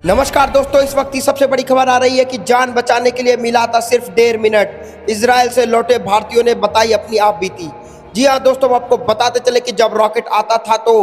नमस्कार दोस्तों, इस वक्त की सबसे बड़ी खबर आ रही है कि जान बचाने के लिए मिला था सिर्फ 1.5 मिनट। इजराइल से लौटे भारतीयों ने बताई अपनी आप बीती। जी हाँ दोस्तों, हम आपको बताते चले कि जब रॉकेट आता था तो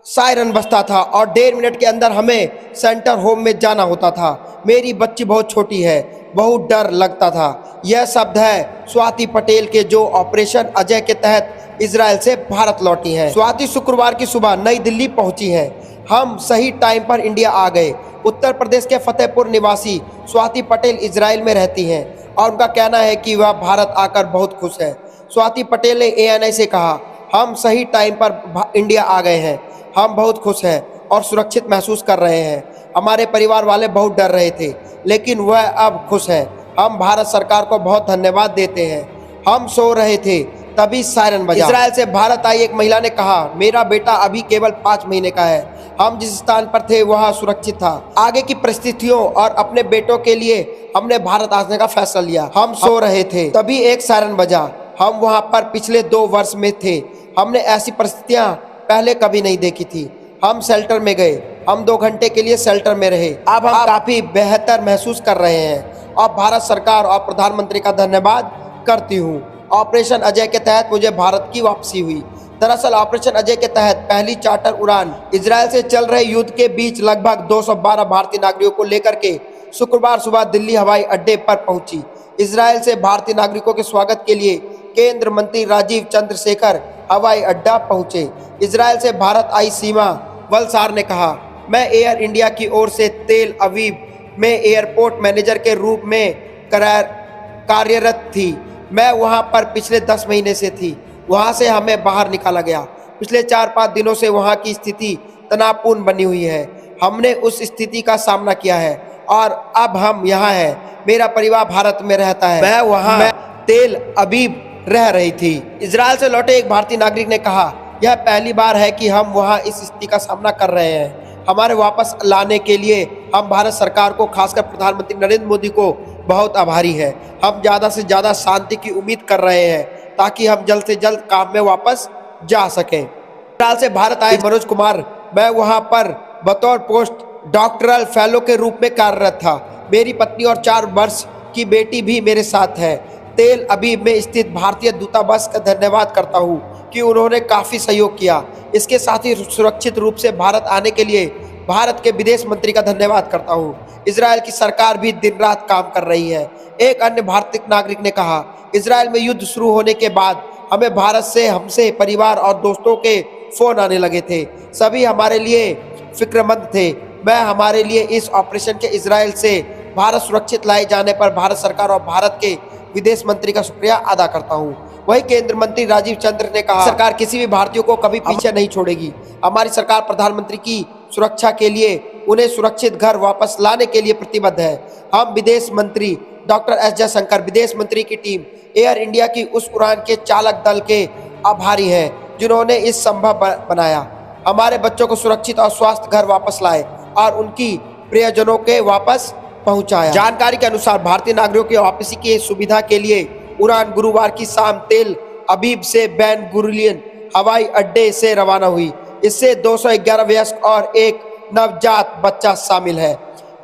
सायरन बजता था और 1.5 मिनट के अंदर हमें सेंटर होम में जाना होता था। मेरी बच्ची बहुत छोटी है, बहुत डर लगता था। यह शब्द है स्वाति पटेल के, जो ऑपरेशन अजय के तहत इजराइल से भारत लौटी हैं। स्वाति शुक्रवार की सुबह नई दिल्ली पहुंची हैं। हम सही टाइम पर इंडिया आ गए। उत्तर प्रदेश के फतेहपुर निवासी स्वाति पटेल इजराइल में रहती हैं और उनका कहना है कि वह भारत आकर बहुत खुश है। स्वाति पटेल ने ANI से कहा, हम सही टाइम पर इंडिया आ गए हैं। हम बहुत खुश हैं और सुरक्षित महसूस कर रहे हैं। हमारे परिवार वाले बहुत डर रहे थे, लेकिन वह अब खुश हैं। हम भारत सरकार को बहुत धन्यवाद देते हैं। हम सो रहे थे तभी सायरन बजा। इजराइल से भारत आई एक महिला ने कहा, मेरा बेटा अभी केवल 5 महीने का है। हम जिस स्थान पर थे वहाँ सुरक्षित था। आगे की परिस्थितियों और अपने बेटों के लिए हमने भारत आने का फैसला लिया। हम सो रहे थे तभी एक सायरन बजा। हम वहाँ पर पिछले 2 वर्ष में थे। हमने ऐसी परिस्थितियाँ पहले कभी नहीं देखी थी। हम शेल्टर में गए। हम 2 घंटे के लिए शेल्टर में रहे। अब हम काफी बेहतर महसूस कर रहे हैं और भारत सरकार और प्रधानमंत्री का धन्यवाद करती हूँ। ऑपरेशन अजय के तहत मुझे भारत की वापसी हुई। दरअसल ऑपरेशन अजय के तहत पहली चार्टर उड़ान इजराइल से चल रहे युद्ध के बीच लगभग 212 भारतीय नागरिकों को लेकर के शुक्रवार सुबह दिल्ली हवाई अड्डे पर पहुंची। इजराइल से भारतीय नागरिकों के स्वागत के लिए केंद्र मंत्री राजीव चंद्रशेखर हवाई अड्डा पहुंचे। इजराइल से भारत आई सीमा वलसार ने कहा, मैं एयर इंडिया की ओर से तेल अवीव में एयरपोर्ट मैनेजर के रूप में कार्यरत थी। मैं वहां पर पिछले 10 महीने से थी। वहां से हमें बाहर निकाला गया। पिछले 4-5 दिनों से वहां की स्थिति तनावपूर्ण बनी हुई है। हमने उस स्थिति का सामना किया है और अब हम यहाँ हैं। मेरा परिवार भारत में रहता है। मैं वहाँ तेल अवीव रह रही थी। इजराइल से लौटे एक भारतीय नागरिक ने कहा, यह पहली बार है कि हम वहाँ इस स्थिति का सामना कर रहे हैं। हमारे वापस लाने के लिए हम भारत सरकार को, खासकर प्रधानमंत्री नरेंद्र मोदी को बहुत आभारी है। हम ज़्यादा से ज़्यादा शांति की उम्मीद कर रहे हैं ताकि हम जल्द से जल्द काम में वापस जा सकें। इजराइल से भारत आए मनोज कुमार, मैं वहां पर बतौर पोस्ट डॉक्टरल फेलो के रूप में कार्यरत था। मेरी पत्नी और 4 वर्ष की बेटी भी मेरे साथ है। तेल अवीव में स्थित भारतीय दूतावास का धन्यवाद करता हूँ कि उन्होंने काफ़ी सहयोग किया। इसके साथ ही सुरक्षित रूप से भारत आने के लिए भारत के विदेश मंत्री का धन्यवाद करता हूँ। इजराइल की सरकार भी दिन रात काम कर रही है। एक अन्य भारतीय नागरिक ने कहा, इजराइल में युद्ध शुरू होने के बाद हमें भारत से हमसे परिवार और दोस्तों के फोन आने लगे थे। सभी हमारे लिए फिक्रमंद थे। मैं हमारे लिए इस ऑपरेशन के इजराइल से भारत सुरक्षित लाए जाने पर भारत सरकार और भारत के विदेश मंत्री का शुक्रिया अदा करता हूँ। वही केंद्र मंत्री राजीव चंद्र ने कहा, सरकार किसी भी भारतीय को कभी पीछे नहीं छोड़ेगी। हमारी सरकार प्रधानमंत्री की सुरक्षा के लिए, उन्हें सुरक्षित घर वापस लाने के लिए प्रतिबद्ध है। हम विदेश मंत्री डॉक्टर S जयशंकर, विदेश मंत्री की टीम, एयर इंडिया की उस उड़ान के चालक दल के आभारी हैं जिन्होंने इस संभव बनाया, हमारे बच्चों को सुरक्षित और स्वस्थ घर वापस लाए और उनकी प्रियजनों के वापस पहुंचाया। जानकारी के अनुसार भारतीय नागरिकों की वापसी की सुविधा के लिए उड़ान गुरुवार की शाम तेल अवीव से बेन गुरियन हवाई अड्डे से रवाना हुई। इससे 211 वयस्क और एक नवजात बच्चा शामिल है।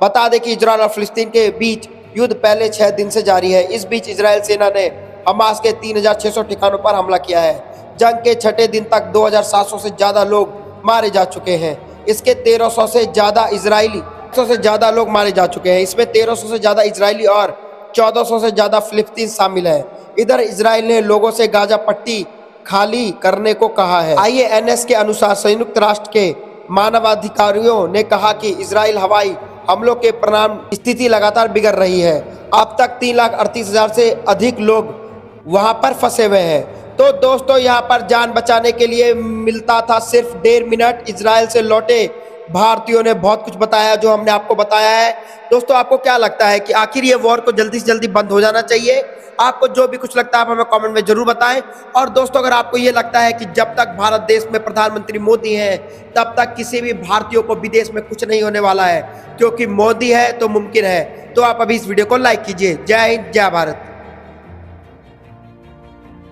बता दें कि इजराइल और फिलिस्तीन के बीच युद्ध पहले 6 दिन से जारी है। इस बीच इजराइल सेना ने हमास के 3600 ठिकानों पर हमला किया है। जंग के 6ठे दिन तक 2700 से ज़्यादा लोग मारे जा चुके हैं। इसके 1300 से ज़्यादा लोग मारे जा चुके हैं। इसमें 1300 से ज़्यादा इजरायली और 1400 से ज़्यादा फिलिस्तीन शामिल है। इधर इजराइल ने लोगों से गाजा पट्टी खाली करने को कहा है। IANS के अनुसार संयुक्त राष्ट्र के मानवाधिकारियों ने कहा कि इजराइल हवाई हमलों के परिणाम स्थिति लगातार बिगड़ रही है। अब तक 3,38,000 से अधिक लोग वहां पर फंसे हुए हैं। तो दोस्तों, यहाँ पर जान बचाने के लिए मिलता था सिर्फ 1.5 मिनट। इजराइल से लौटे भारतीयों ने बहुत कुछ बताया जो हमने आपको बताया है। दोस्तों, आपको क्या लगता है कि आखिर ये वॉर को जल्दी से जल्दी बंद हो जाना चाहिए? आपको जो भी कुछ लगता है आप हमें कमेंट में जरूर बताएं। और दोस्तों, अगर आपको ये लगता है कि जब तक भारत देश में प्रधानमंत्री मोदी हैं तब तक किसी भी भारतीयों को विदेश में कुछ नहीं होने वाला है, क्योंकि मोदी है तो मुमकिन है, तो आप अभी इस वीडियो को लाइक कीजिए। जय हिंद, जय भारत।